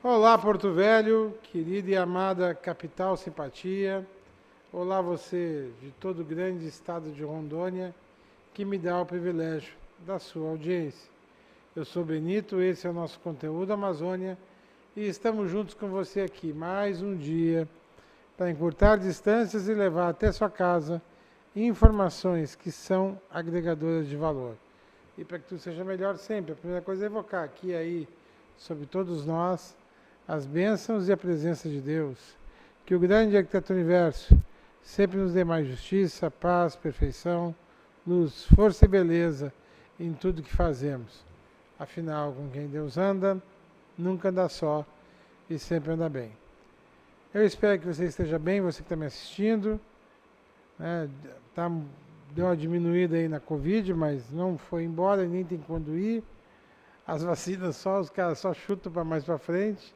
Olá, Porto Velho, querida e amada capital simpatia. Olá, você de todo o grande estado de Rondônia, que me dá o privilégio da sua audiência. Eu sou Benito, esse é o nosso conteúdo Amazônia e estamos juntos com você aqui mais um dia para encurtar distâncias e levar até sua casa informações que são agregadoras de valor. E para que tudo seja melhor sempre, a primeira coisa é evocar aqui e aí sobre todos nós as bênçãos e a presença de Deus. Que o grande arquiteto do universo sempre nos dê mais justiça, paz, perfeição, luz, força e beleza em tudo que fazemos. Afinal, com quem Deus anda, nunca anda só e sempre anda bem. Eu espero que você esteja bem, você que está me assistindo. Deu uma diminuída aí na Covid, mas não foi embora e nem tem quando ir. As vacinas os caras só chutam para mais para frente.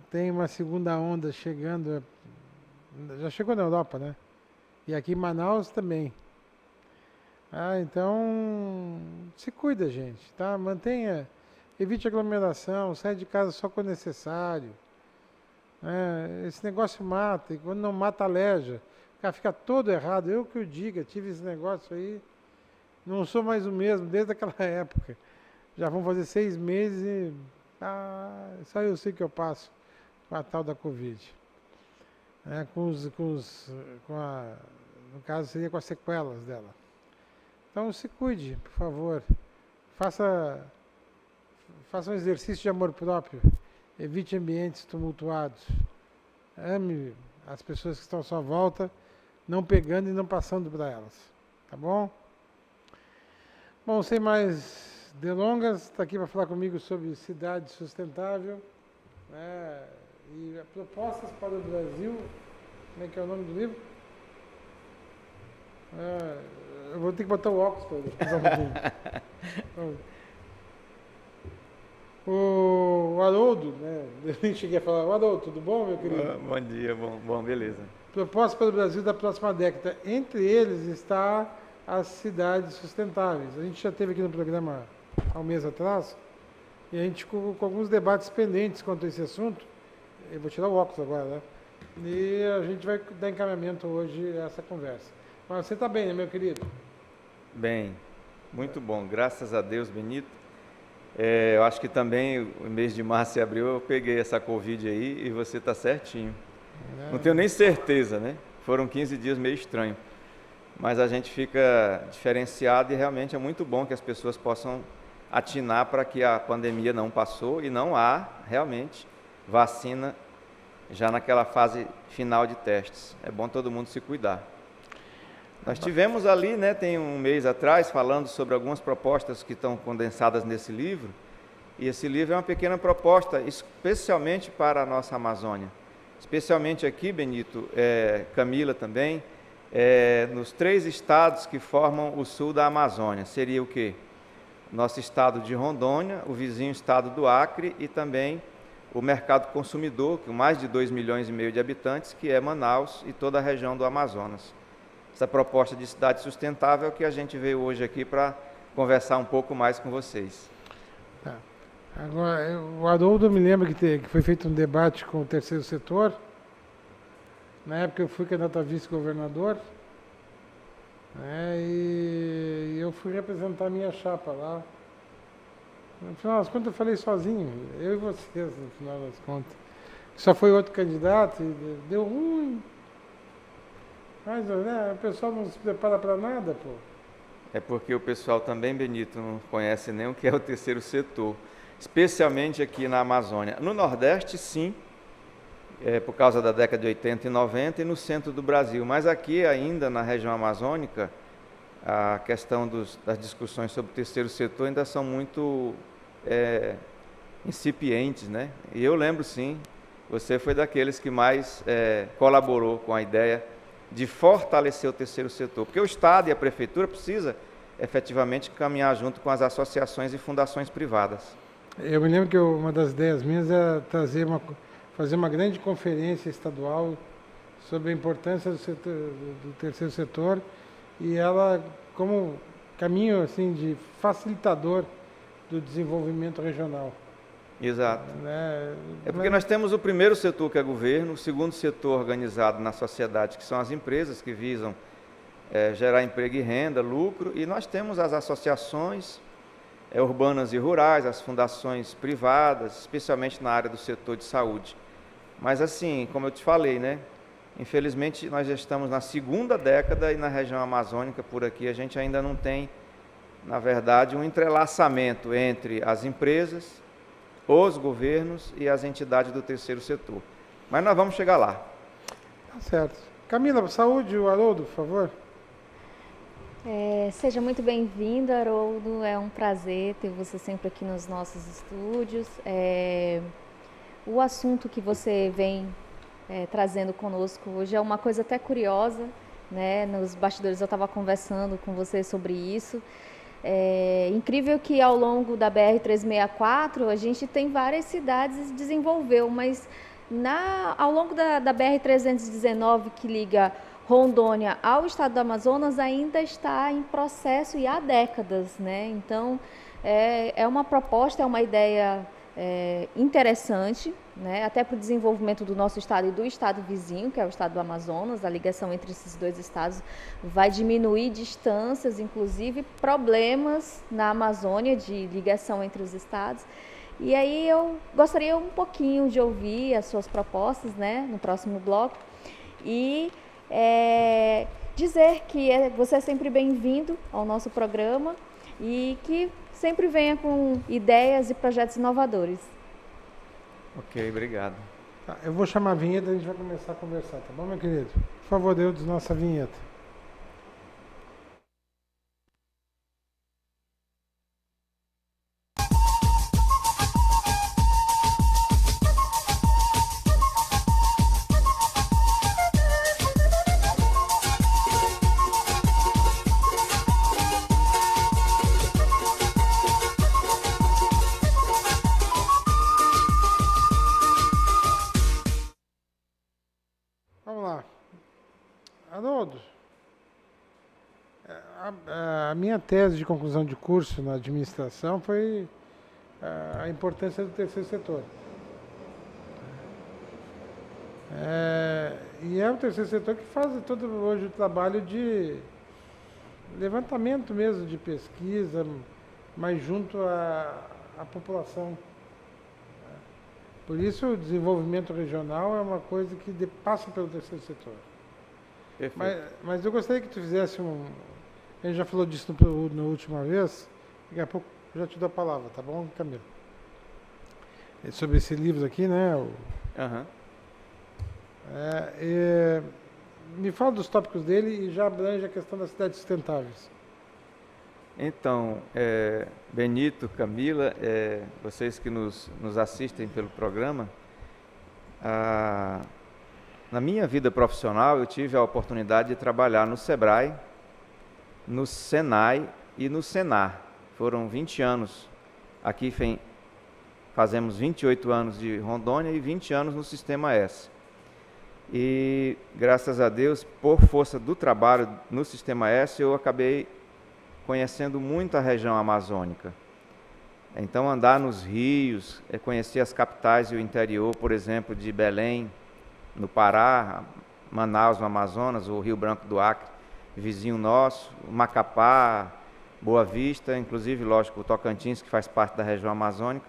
Tem uma segunda onda chegando, já chegou na Europa, né? E aqui em Manaus também. Então, se cuida, gente, tá? Evite aglomeração, sai de casa só quando necessário. Esse negócio mata, e quando não mata, aleja. O cara fica todo errado. Eu que o diga, tive esse negócio aí, não sou mais o mesmo desde aquela época. Já vão fazer 6 meses e só eu sei que eu passo com a tal da Covid. No caso, seria com as sequelas dela. Então, se cuide, por favor. Faça um exercício de amor próprio. Evite ambientes tumultuados. Ame as pessoas que estão à sua volta, não pegando e não passando para elas. Tá bom? Bom, sem mais delongas, está aqui para falar comigo sobre cidade sustentável. E propostas para o Brasil. Como é que é o nome do livro? Eu vou ter que botar o óculos para ele. O Haroldo, né? Eu nem cheguei a falar. Haroldo, tudo bom, meu querido? Bom dia, bom, beleza. Propostas para o Brasil da próxima década. Entre eles está as cidades sustentáveis. A gente já teve aqui no programa há um mês atrás e a gente ficou com alguns debates pendentes quanto a esse assunto. Eu vou tirar o óculos agora, né? E a gente vai dar encaminhamento hoje a essa conversa. Mas você está bem, né, meu querido? Bem, muito bom. Graças a Deus, Benito. Eu acho que também o mês de março e abril eu peguei essa Covid aí e você está certinho. Não tenho nem certeza, né? Foram 15 dias meio estranho. Mas a gente fica diferenciado e realmente é muito bom que as pessoas possam atinar para que a pandemia não passou e não há realmente vacina já naquela fase final de testes. É bom todo mundo se cuidar. Nós tivemos ali, né, tem um mês atrás, falando sobre algumas propostas que estão condensadas nesse livro, e esse livro é uma pequena proposta, especialmente para a nossa Amazônia. Especialmente aqui, Benito, Camila também, nos 3 estados que formam o sul da Amazônia. Seria o quê? Nosso estado de Rondônia, o vizinho estado do Acre e também o mercado consumidor, com mais de 2,5 milhões de habitantes, que é Manaus e toda a região do Amazonas. Essa proposta de cidade sustentável que a gente veio hoje aqui para conversar um pouco mais com vocês. Agora, o Haroldo me lembra que foi feito um debate com o terceiro setor. Na época eu fui candidato a vice-governador, e eu fui representar a minha chapa lá. No final das contas eu falei sozinho, eu e vocês, no final das contas. Só foi outro candidato e deu ruim. Mas o pessoal não se prepara para nada, pô. É porque o pessoal também, Benito, não conhece nem o que é o terceiro setor, especialmente aqui na Amazônia. No Nordeste, sim, por causa da década de 80 e 90 e no centro do Brasil. Mas aqui ainda na região amazônica, a questão das discussões sobre o terceiro setor ainda são muito incipientes, né? E eu lembro, sim, você foi daqueles que mais colaborou com a ideia de fortalecer o terceiro setor, porque o Estado e a Prefeitura precisam efetivamente caminhar junto com as associações e fundações privadas. Eu me lembro que uma das ideias minhas era fazer uma grande conferência estadual sobre a importância do terceiro setor e ela como caminho assim de facilitador do desenvolvimento regional. Exato. Né? É porque nós temos o primeiro setor, que é o governo, o segundo setor organizado na sociedade, que são as empresas que visam gerar emprego e renda, lucro, e nós temos as associações urbanas e rurais, as fundações privadas, especialmente na área do setor de saúde. Mas assim, como eu te falei, né? Infelizmente nós já estamos na segunda década e na região amazônica, por aqui, a gente ainda não tem, na verdade, um entrelaçamento entre as empresas, os governos e as entidades do terceiro setor. Mas nós vamos chegar lá. Tá certo. Camila, saúde, o Haroldo, por favor. Seja muito bem-vindo, Haroldo. É um prazer ter você sempre aqui nos nossos estúdios. O assunto que você vem trazendo conosco hoje é uma coisa até curiosa, né? Nos bastidores eu estava conversando com você sobre isso. É incrível que ao longo da BR-364 a gente tem várias cidades desenvolveu, mas ao longo da BR-319 que liga Rondônia ao estado do Amazonas ainda está em processo e há décadas, né? Então é uma proposta, é uma ideia interessante, né? Até para o desenvolvimento do nosso estado e do estado vizinho, que é o estado do Amazonas. A ligação entre esses dois estados vai diminuir distâncias, inclusive problemas na Amazônia de ligação entre os estados. E aí eu gostaria um pouquinho de ouvir as suas propostas, né, no próximo bloco, e dizer que você é sempre bem-vindo ao nosso programa e que sempre venha com ideias e projetos inovadores. Ok, obrigado. Tá, eu vou chamar a vinheta e a gente vai começar a conversar, tá bom, meu querido? Por favor, Deus, nossa vinheta. Haroldo, a minha tese de conclusão de curso na administração foi a importância do terceiro setor. E é o terceiro setor que faz todo hoje o trabalho de levantamento mesmo, de pesquisa, mas junto à população. Por isso o desenvolvimento regional é uma coisa que passa pelo terceiro setor. Mas eu gostaria que tu fizesse a gente já falou disso na última vez, daqui a pouco eu já te dou a palavra, tá bom, Camila? Sobre esse livro aqui, né? Me fala dos tópicos dele e já abrange a questão das cidades sustentáveis. Então, Benito, Camila, vocês que nos assistem pelo programa, na minha vida profissional, eu tive a oportunidade de trabalhar no SEBRAE, no SENAI e no SENAR. Foram 20 anos. Aqui fazemos 28 anos de Rondônia e 20 anos no Sistema S. E, graças a Deus, por força do trabalho no Sistema S, eu acabei conhecendo muito a região amazônica. Então, andar nos rios, conhecer as capitais e o interior, por exemplo, de Belém, no Pará, Manaus, no Amazonas, o Rio Branco do Acre, vizinho nosso, Macapá, Boa Vista, inclusive, lógico, o Tocantins, que faz parte da região amazônica,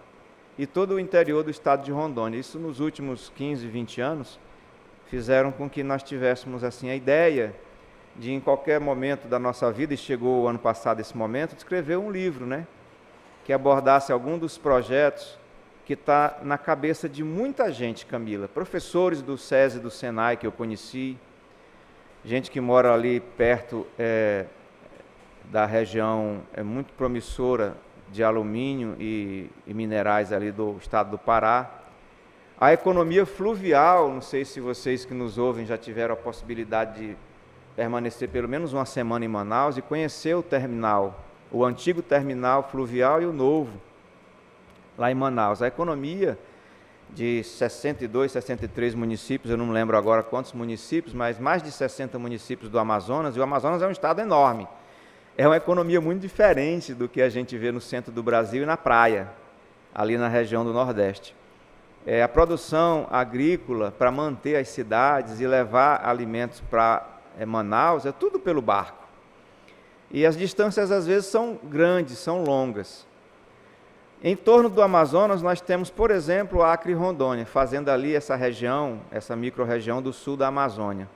e todo o interior do estado de Rondônia. Isso nos últimos 15, 20 anos, fizeram com que nós tivéssemos assim a ideia de, em qualquer momento da nossa vida, e chegou o ano passado esse momento, de escrever um livro, né, que abordasse algum dos projetos que está na cabeça de muita gente, Camila. Professores do SESI e do SENAI que eu conheci, gente que mora ali perto da região muito promissora de alumínio e minerais ali do estado do Pará. A economia fluvial, não sei se vocês que nos ouvem já tiveram a possibilidade de permanecer pelo menos uma semana em Manaus e conhecer o terminal, o antigo terminal fluvial e o novo, lá em Manaus. A economia de 62, 63 municípios, eu não me lembro agora quantos municípios, mas mais de 60 municípios do Amazonas, e o Amazonas é um estado enorme. É uma economia muito diferente do que a gente vê no centro do Brasil e na praia. ali na região do Nordeste. A produção agrícola para manter as cidades e levar alimentos para Manaus é tudo pelo barco. E as distâncias às vezes são grandes, são longas. Em torno do Amazonas nós temos, por exemplo, Acre e Rondônia, fazendo ali essa região, essa micro-região do sul da Amazônia.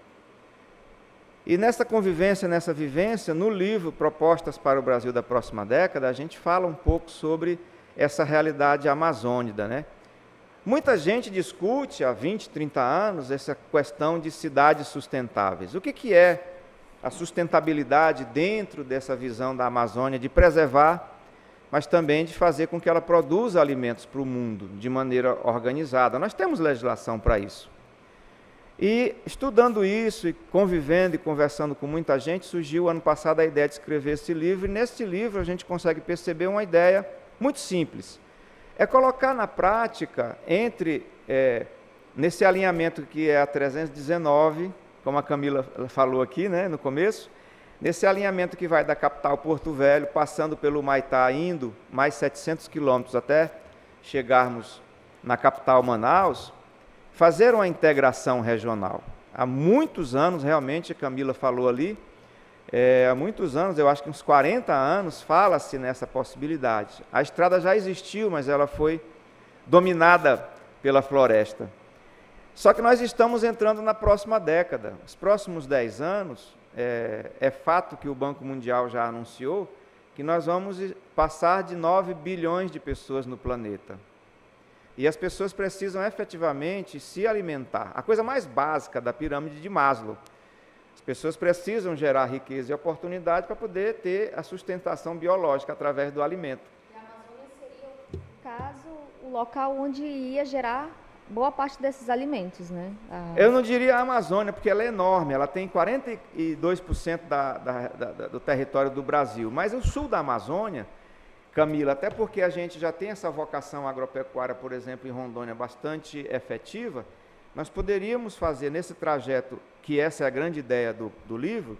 E nessa convivência, nessa vivência, no livro Propostas para o Brasil da Próxima Década, a gente fala um pouco sobre essa realidade amazônica, né? Muita gente discute há 20, 30 anos essa questão de cidades sustentáveis. O que é a sustentabilidade dentro dessa visão da Amazônia de preservar, mas também de fazer com que ela produza alimentos para o mundo de maneira organizada? Nós temos legislação para isso. E estudando isso, e convivendo e conversando com muita gente, surgiu ano passado a ideia de escrever esse livro, e nesse livro a gente consegue perceber uma ideia muito simples. É colocar na prática, nesse alinhamento que é a 319, como a Camila falou aqui, né, no começo, nesse alinhamento que vai da capital Porto Velho, passando pelo Humaitá, indo mais 700 quilômetros até chegarmos na capital Manaus, fazer uma integração regional. Há muitos anos, realmente, a Camila falou ali, há muitos anos, eu acho que uns 40 anos, fala-se nessa possibilidade. A estrada já existiu, mas ela foi dominada pela floresta. Só que nós estamos entrando na próxima década. Os próximos 10 anos, é fato que o Banco Mundial já anunciou que nós vamos passar de 9 bilhões de pessoas no planeta. E as pessoas precisam efetivamente se alimentar. A coisa mais básica da pirâmide de Maslow. As pessoas precisam gerar riqueza e oportunidade para poder ter a sustentação biológica através do alimento. E a Amazônia seria, no caso, o local onde ia gerar boa parte desses alimentos, né? Eu não diria a Amazônia, porque ela é enorme, ela tem 42% do território do Brasil. Mas o sul da Amazônia, Camila, até porque a gente já tem essa vocação agropecuária, por exemplo, em Rondônia, bastante efetiva, nós poderíamos fazer nesse trajeto, que essa é a grande ideia do livro,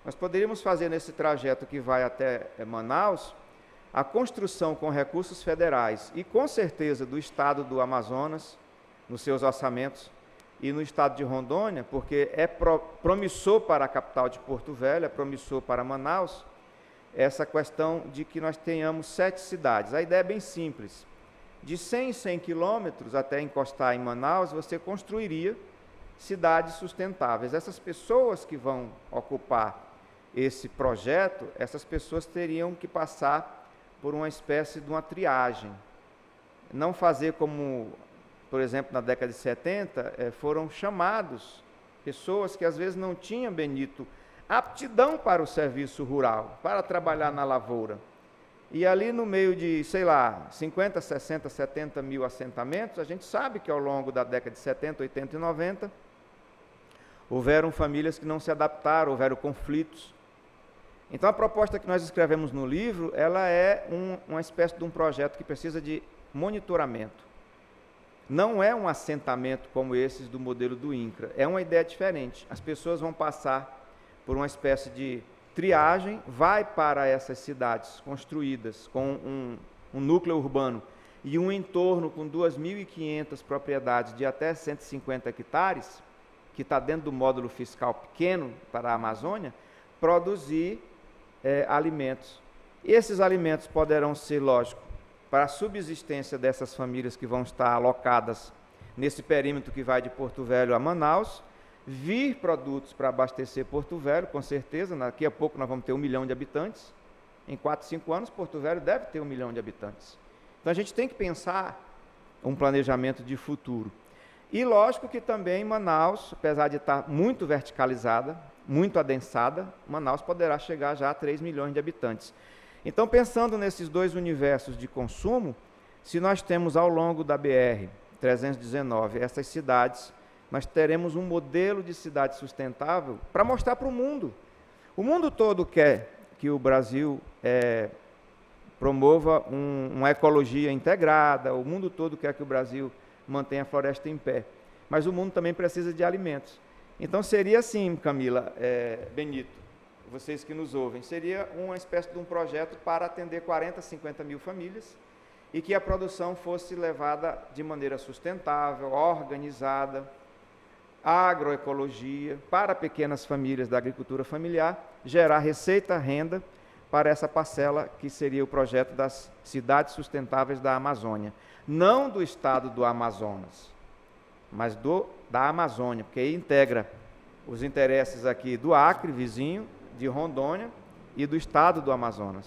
nós poderíamos fazer nesse trajeto que vai até Manaus, a construção com recursos federais e, com certeza, do estado do Amazonas, nos seus orçamentos, e no estado de Rondônia, porque é promissor para a capital de Porto Velho, é promissor para Manaus, essa questão de que nós tenhamos 7 cidades. A ideia é bem simples. De 100 em 100 quilômetros até encostar em Manaus, você construiria cidades sustentáveis. Essas pessoas que vão ocupar esse projeto, essas pessoas teriam que passar por uma espécie de uma triagem. Não fazer como, por exemplo, na década de 70, foram chamados pessoas que às vezes não tinham, Benito, aptidão para o serviço rural, para trabalhar na lavoura. E ali no meio de, 50, 60, 70 mil assentamentos, a gente sabe que ao longo da década de 70, 80 e 90, houveram famílias que não se adaptaram, houveram conflitos. Então a proposta que nós escrevemos no livro, ela é uma espécie de um projeto que precisa de monitoramento. Não é um assentamento como esses do modelo do INCRA, é uma ideia diferente. As pessoas vão passar por uma espécie de triagem, vai para essas cidades construídas com um núcleo urbano e um entorno com 2.500 propriedades de até 150 hectares, que está dentro do módulo fiscal pequeno para a Amazônia, produzir alimentos. E esses alimentos poderão ser, lógico, para a subsistência dessas famílias que vão estar alocadas nesse perímetro que vai de Porto Velho a Manaus, vir produtos para abastecer Porto Velho, com certeza, daqui a pouco nós vamos ter 1 milhão de habitantes, em 4, 5 anos Porto Velho deve ter 1 milhão de habitantes. Então a gente tem que pensar um planejamento de futuro. E lógico que também Manaus, apesar de estar muito verticalizada, muito adensada, Manaus poderá chegar já a 3 milhões de habitantes. Então pensando nesses dois universos de consumo, se nós temos ao longo da BR-319 essas cidades, nós teremos um modelo de cidade sustentável para mostrar para o mundo. O mundo todo quer que o Brasil promova uma ecologia integrada, o mundo todo quer que o Brasil mantenha a floresta em pé, mas o mundo também precisa de alimentos. Então seria assim, Camila, Benito, vocês que nos ouvem, seria uma espécie de um projeto para atender 40, 50 mil famílias, e que a produção fosse levada de maneira sustentável, organizada, agroecologia, para pequenas famílias da agricultura familiar, gerar receita, renda para essa parcela que seria o projeto das cidades sustentáveis da Amazônia. Não do estado do Amazonas, mas da Amazônia, porque aí integra os interesses aqui do Acre, vizinho, de Rondônia, e do estado do Amazonas.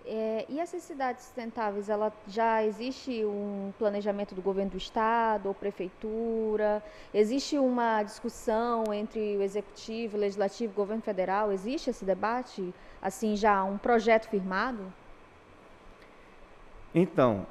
E essas cidades sustentáveis, ela já existe um planejamento do governo do estado ou prefeitura? Existe uma discussão entre o executivo, o legislativo, o governo federal? Existe esse debate? Assim, já um projeto firmado? Então,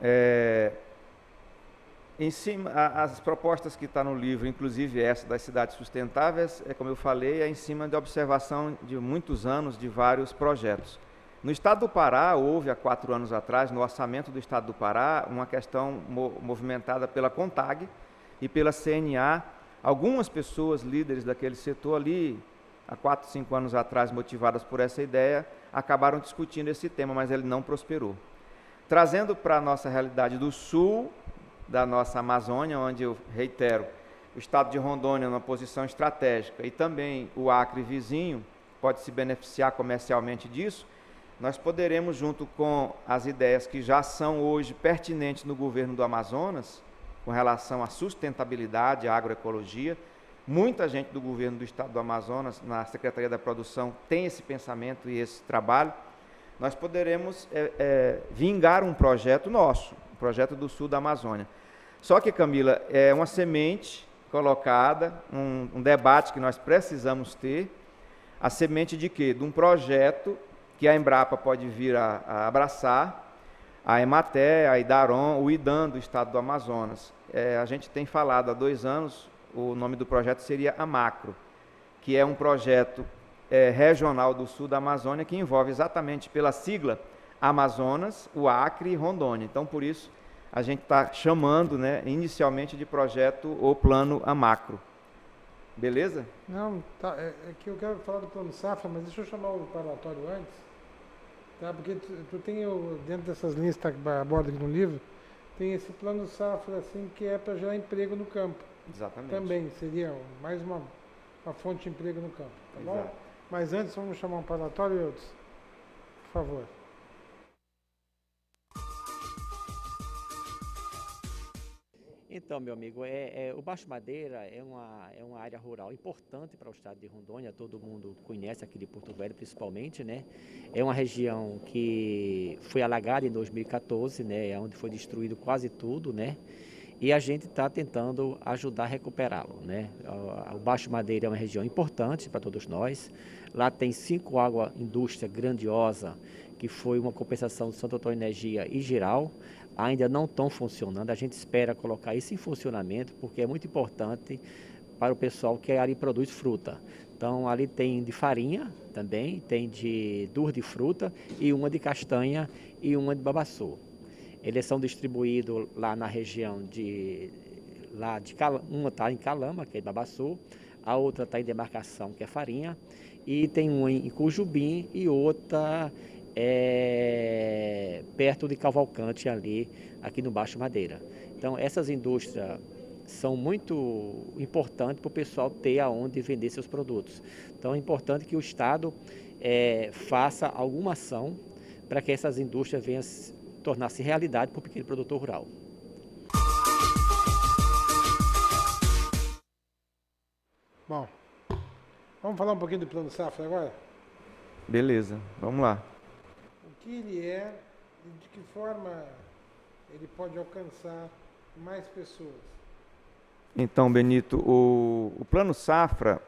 em cima, as propostas que estão no livro, inclusive essa das cidades sustentáveis, como eu falei, é em cima de observação de muitos anos de vários projetos. No estado do Pará, houve há 4 anos atrás, no orçamento do estado do Pará, uma questão movimentada pela CONTAG e pela CNA. Algumas pessoas, líderes daquele setor ali, há 4, 5 anos atrás, motivadas por essa ideia, acabaram discutindo esse tema, mas ele não prosperou. Trazendo para a nossa realidade do sul, da nossa Amazônia, onde eu reitero, o estado de Rondônia numa posição estratégica e também o Acre vizinho pode se beneficiar comercialmente disso, nós poderemos, junto com as ideias que já são hoje pertinentes no governo do Amazonas, com relação à sustentabilidade, à agroecologia, muita gente do governo do estado do Amazonas, na Secretaria da Produção, tem esse pensamento e esse trabalho, nós poderemos vingar um projeto nosso, um projeto do sul da Amazônia. Só que, Camila, é uma semente colocada, um debate que nós precisamos ter, a semente de quê? De um projeto que a Embrapa pode vir a abraçar, a Emater, a Idaron, o IDAN do estado do Amazonas. A gente tem falado há 2 anos, o nome do projeto seria AMACRO, que é um projeto regional do sul da Amazônia, que envolve exatamente pela sigla Amazonas, o Acre e Rondônia. Então, por isso, a gente está chamando, né, inicialmente de projeto ou plano AMACRO. Beleza? Não, tá, é que eu quero falar do plano safra, mas deixa eu chamar o parlatório antes, tá? Porque tu tem, dentro dessas linhas que está aborda aqui no livro, tem esse plano safra, assim, que é para gerar emprego no campo. Exatamente. Também seria mais uma fonte de emprego no campo, tá bom? Exato. Mas antes, vamos chamar um parlatório, Eudes, por favor. Então, meu amigo, o Baixo Madeira é uma área rural importante para o estado de Rondônia, todo mundo conhece aqui de Porto Velho principalmente, né? É uma região que foi alagada em 2014, né? Onde foi destruído quase tudo, né? E a gente está tentando ajudar a recuperá-lo, né? O Baixo Madeira é uma região importante para todos nós. Lá tem 5 indústria grandiosa, que foi uma compensação do Santo Antônio Energia e Geral. Ainda não estão funcionando, a gente espera colocar isso em funcionamento, porque é muito importante para o pessoal que ali produz fruta. Então, ali tem de farinha também, tem de duas de fruta, e uma de castanha e uma de babaçu. Eles são distribuídos lá na região uma está em Calama, que é babaçu, a outra está em Demarcação, que é farinha, e tem uma em Cujubim e outra perto de Cavalcante ali, aqui no Baixo Madeira. Então essas indústrias são muito importantes para o pessoal ter aonde vender seus produtos. Então é importante que o Estado faça alguma ação para que essas indústrias venham tornar-se realidade para o pequeno produtor rural. Bom, vamos falar um pouquinho do Plano Safra agora? Beleza, vamos lá. O que ele é e de que forma ele pode alcançar mais pessoas? Então, Benito, o Plano Safra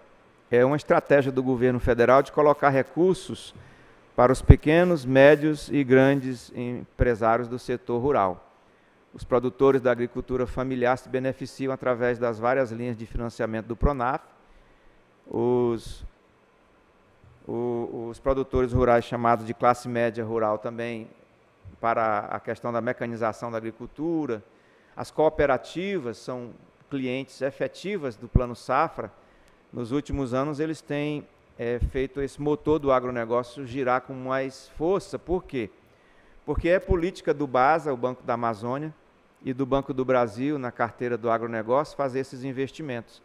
é uma estratégia do governo federal de colocar recursos para os pequenos, médios e grandes empresários do setor rural. Os produtores da agricultura familiar se beneficiam através das várias linhas de financiamento do Pronaf. Os produtores rurais chamados de classe média rural também, para a questão da mecanização da agricultura. As cooperativas são clientes efetivas do Plano Safra. Nos últimos anos eles têm feito esse motor do agronegócio girar com mais força. Por quê? porque é política do BASA, o Banco da Amazônia, e do Banco do Brasil, na carteira do agronegócio, fazer esses investimentos.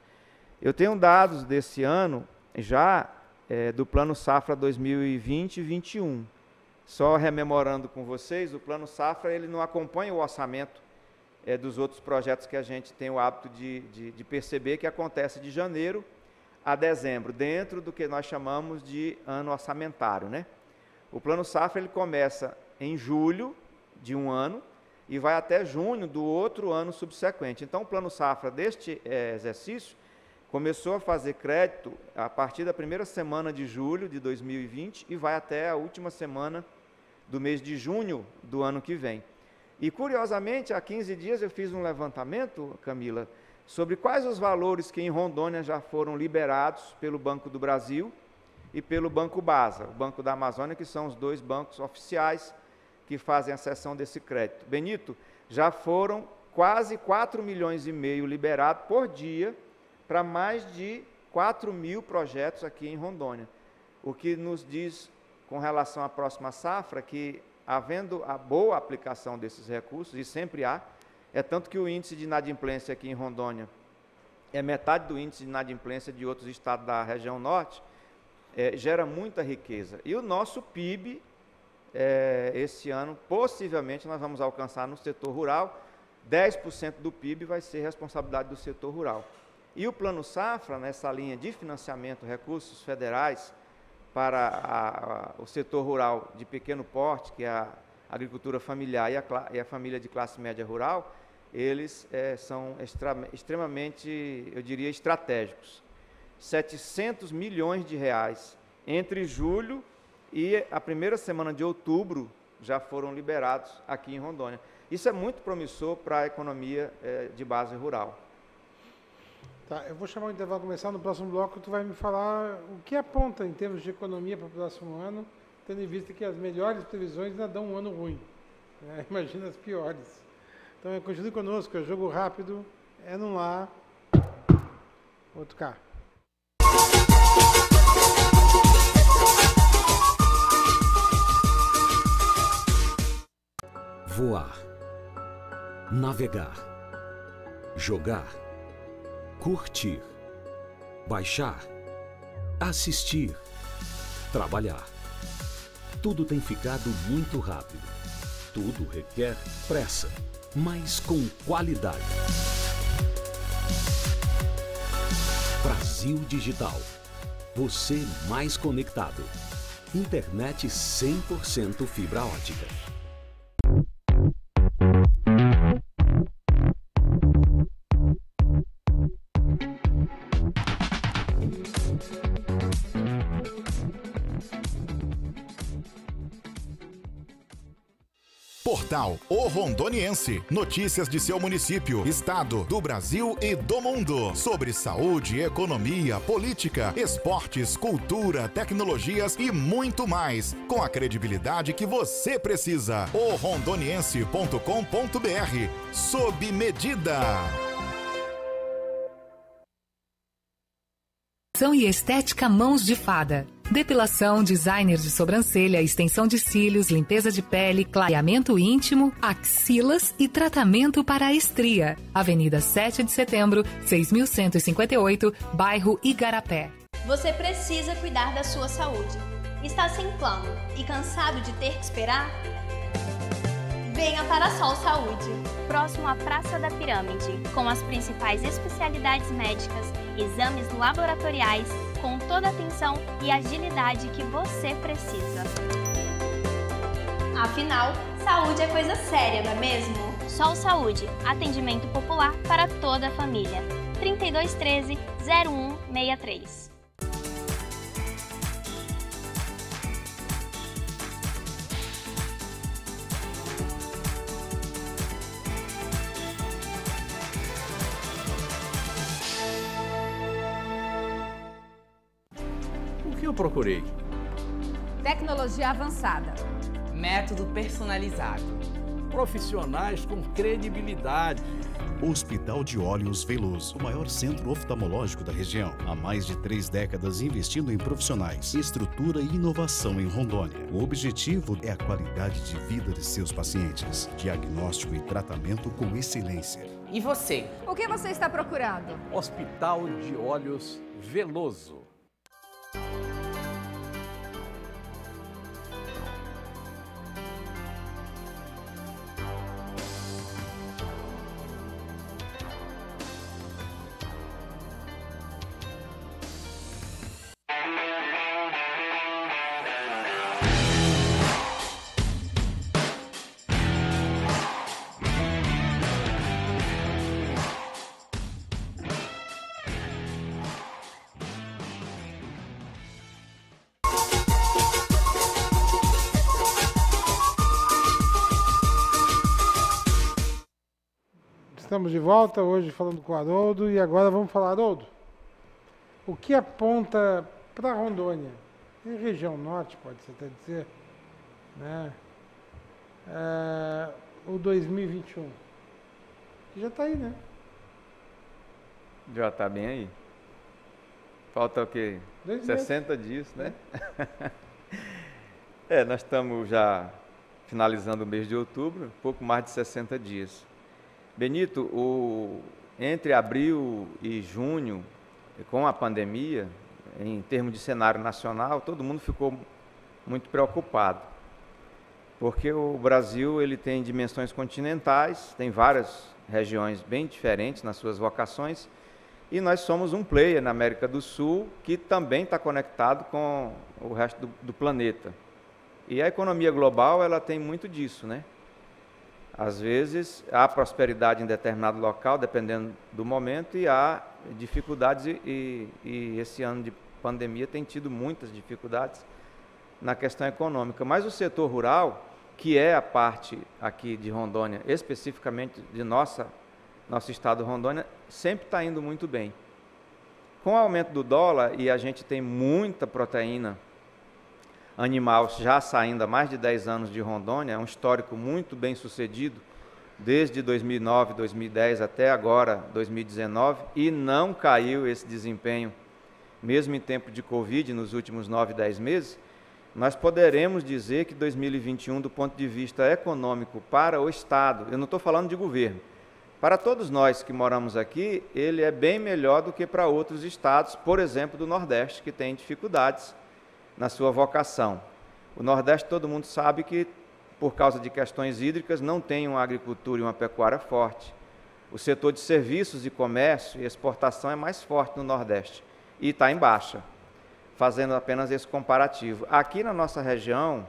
Eu tenho dados desse ano, já do Plano Safra 2020-21. Só rememorando com vocês, o Plano Safra ele não acompanha o orçamento dos outros projetos que a gente tem o hábito de perceber, que acontece de janeiro a dezembro, dentro do que nós chamamos de ano orçamentário, né? O Plano Safra ele começa em julho de um ano e vai até junho do outro ano subsequente. Então, o Plano Safra deste exercício começou a fazer crédito a partir da primeira semana de julho de 2020 e vai até a última semana do mês de junho do ano que vem. E, curiosamente, há 15 dias eu fiz um levantamento, Camila, sobre quais os valores que em Rondônia já foram liberados pelo Banco do Brasil e pelo Banco BASA, o Banco da Amazônia, que são os dois bancos oficiais que fazem a cessão desse crédito. Benito, já foram quase 4,5 milhões liberados por dia para mais de 4 mil projetos aqui em Rondônia. O que nos diz, com relação à próxima safra, que havendo a boa aplicação desses recursos, e sempre há, é tanto que o índice de inadimplência aqui em Rondônia é metade do índice de inadimplência de outros estados da região norte, gera muita riqueza. E o nosso PIB, esse ano, possivelmente, nós vamos alcançar no setor rural, 10% do PIB vai ser responsabilidade do setor rural. E o Plano Safra, nessa linha de financiamento, recursos federais para o setor rural de pequeno porte, que é a agricultura familiar e a família de classe média rural, eles são extremamente, eu diria, estratégicos. 700 milhões de reais entre julho e a primeira semana de outubro já foram liberados aqui em Rondônia. Isso é muito promissor para a economia de base rural. Tá, eu vou chamar o intervalo começar. No próximo bloco tu vai me falar o que aponta em termos de economia para o próximo ano, tendo em vista que as melhores previsões ainda dão um ano ruim, né? Imagina as piores. Então continue conosco, é jogo rápido, é num lá, outro cá. Voar, navegar, jogar, curtir, baixar, assistir, trabalhar. Tudo tem ficado muito rápido. Tudo requer pressa, mas com qualidade. Brasil Digital. Você mais conectado. Internet 100% fibra ótica. Portal O Rondoniense. Notícias de seu município, estado, do Brasil e do mundo. Sobre saúde, economia, política, esportes, cultura, tecnologias e muito mais. Com a credibilidade que você precisa. orondoniense.com.br. Sob medida. E estética Mãos de Fada. Depilação, designer de sobrancelha, extensão de cílios, limpeza de pele, clareamento íntimo, axilas e tratamento para a estria. Avenida 7 de Setembro, 6.158, bairro Igarapé. Você precisa cuidar da sua saúde. Está sem plano e cansado de ter que esperar? Venha para a Sol Saúde, próximo à Praça da Pirâmide, com as principais especialidades médicas, exames laboratoriais, com toda a atenção e agilidade que você precisa. Afinal, saúde é coisa séria, não é mesmo? Sol Saúde, atendimento popular para toda a família. 3213-0163. Eu procurei tecnologia avançada, método personalizado, profissionais com credibilidade. Hospital de Olhos Veloso, o maior centro oftalmológico da região. Há mais de 3 décadas investindo em profissionais, estrutura e inovação em Rondônia. O objetivo é a qualidade de vida de seus pacientes. Diagnóstico e tratamento com excelência. E você? O que você está procurando? Hospital de Olhos Veloso. Estamos de volta, hoje falando com o Haroldo, e agora vamos falar, Haroldo, o que aponta para Rondônia, em região norte, pode-se até dizer, né, o 2021, que já está aí, né? Já está bem aí. Falta o quê? 60 dias, né? Nós estamos já finalizando o mês de outubro, pouco mais de 60 dias. Benito, entre abril e junho, com a pandemia, em termos de cenário nacional, todo mundo ficou muito preocupado, porque o Brasil ele tem dimensões continentais, tem várias regiões bem diferentes nas suas vocações, e nós somos um player na América do Sul que também está conectado com o resto do planeta. E a economia global ela tem muito disso, né? Às vezes, há prosperidade em determinado local, dependendo do momento, e há dificuldades, e esse ano de pandemia tem tido muitas dificuldades na questão econômica. Mas o setor rural, que é a parte aqui de Rondônia, especificamente de nosso estado de Rondônia, sempre está indo muito bem. Com o aumento do dólar, e a gente tem muita proteína animal já saindo há mais de 10 anos de Rondônia, é um histórico muito bem sucedido, desde 2009, 2010 até agora, 2019, e não caiu esse desempenho, mesmo em tempo de Covid, nos últimos 9, 10 meses, nós poderemos dizer que 2021, do ponto de vista econômico para o Estado, eu não estou falando de governo, para todos nós que moramos aqui, ele é bem melhor do que para outros estados, por exemplo, do Nordeste, que tem dificuldades na sua vocação. O Nordeste, todo mundo sabe que, por causa de questões hídricas, não tem uma agricultura e uma pecuária forte. O setor de serviços e comércio e exportação é mais forte no Nordeste e está em baixa, fazendo apenas esse comparativo. Aqui na nossa região,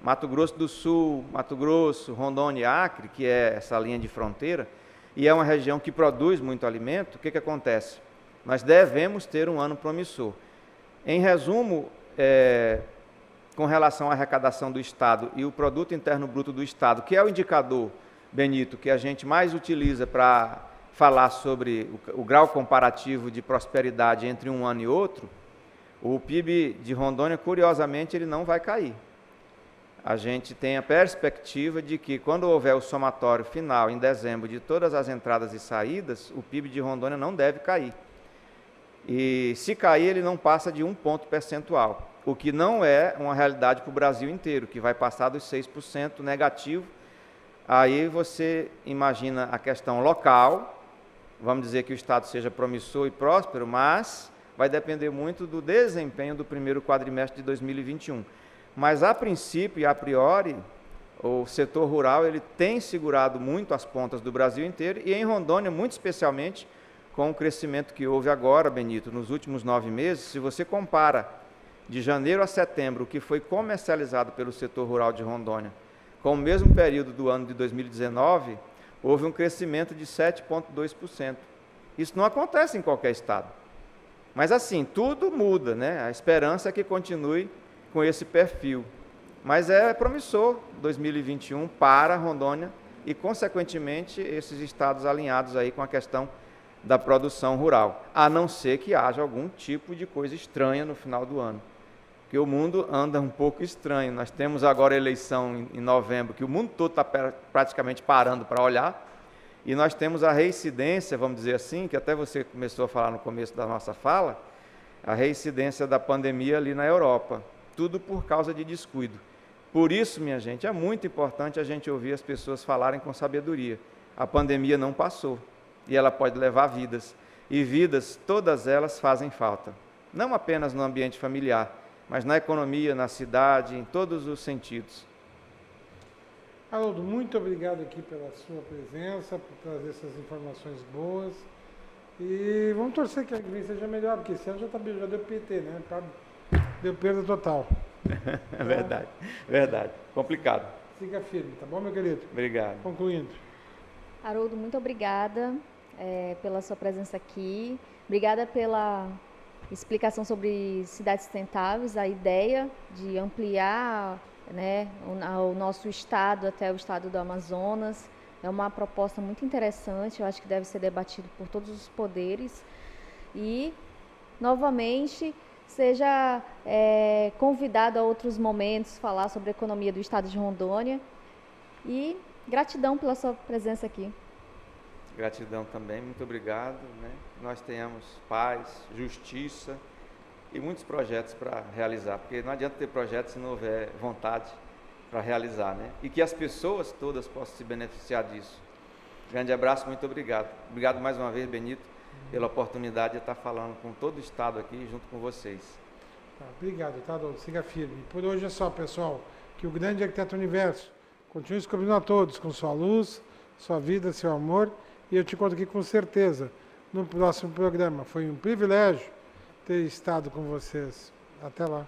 Mato Grosso do Sul, Mato Grosso, Rondônia e Acre, que é essa linha de fronteira, e é uma região que produz muito alimento, o que acontece? Nós devemos ter um ano promissor. Em resumo, com relação à arrecadação do Estado e o Produto Interno Bruto do Estado, que é o indicador, Benito, que a gente mais utiliza para falar sobre o grau comparativo de prosperidade entre um ano e outro, o PIB de Rondônia, curiosamente, ele não vai cair. A gente tem a perspectiva de que, quando houver o somatório final, em dezembro, de todas as entradas e saídas, o PIB de Rondônia não deve cair. E se cair, ele não passa de 1 ponto percentual, o que não é uma realidade para o Brasil inteiro, que vai passar dos 6% negativo. Aí você imagina a questão local, vamos dizer que o Estado seja promissor e próspero, mas vai depender muito do desempenho do primeiro quadrimestre de 2021. Mas, a princípio e a priori, o setor rural ele tem segurado muito as pontas do Brasil inteiro, e em Rondônia, muito especialmente, com o crescimento que houve agora, Benito, nos últimos 9 meses. Se você compara de janeiro a setembro, o que foi comercializado pelo setor rural de Rondônia, com o mesmo período do ano de 2019, houve um crescimento de 7,2%. Isso não acontece em qualquer estado. Mas assim, tudo muda, né? A esperança é que continue com esse perfil. Mas é promissor 2021 para Rondônia e, consequentemente, esses estados alinhados aí com a questão da produção rural, a não ser que haja algum tipo de coisa estranha no final do ano. porque o mundo anda um pouco estranho. Nós temos agora a eleição em novembro, que o mundo todo está praticamente parando para olhar, e nós temos a reincidência, vamos dizer assim, que até você começou a falar no começo da nossa fala, a reincidência da pandemia ali na Europa, tudo por causa de descuido. Por isso, minha gente, é muito importante a gente ouvir as pessoas falarem com sabedoria. A pandemia não passou, e ela pode levar vidas, e vidas, todas elas fazem falta, não apenas no ambiente familiar, mas na economia, na cidade, em todos os sentidos. Haroldo, muito obrigado aqui pela sua presença, por trazer essas informações boas. E vamos torcer que a vem seja melhor, porque esse ano já deu PT, né? Deu perda total. É verdade, verdade. Complicado. Siga firme, tá bom, meu querido? Obrigado. Concluindo. Haroldo, muito obrigada pela sua presença aqui. Obrigada pela explicação sobre cidades sustentáveis, a ideia de ampliar, né, o nosso estado até o estado do Amazonas. É uma proposta muito interessante, eu acho que deve ser debatido por todos os poderes. E, novamente, seja convidado a outros momentos, falar sobre a economia do estado de Rondônia. E gratidão pela sua presença aqui. Gratidão também, muito obrigado. Né? Nós tenhamos paz, justiça e muitos projetos para realizar, porque não adianta ter projetos se não houver vontade para realizar, né? E que as pessoas todas possam se beneficiar disso. Grande abraço, muito obrigado. Obrigado mais uma vez, Benito, pela oportunidade de estar falando com todo o estado aqui, junto com vocês. Obrigado, tá, Haroldo? Siga firme. Por hoje é só, pessoal. Que o grande arquiteto universo continue descobrindo a todos com sua luz, sua vida, seu amor. E eu te conto aqui com certeza no próximo programa. Foi um privilégio ter estado com vocês. Até lá.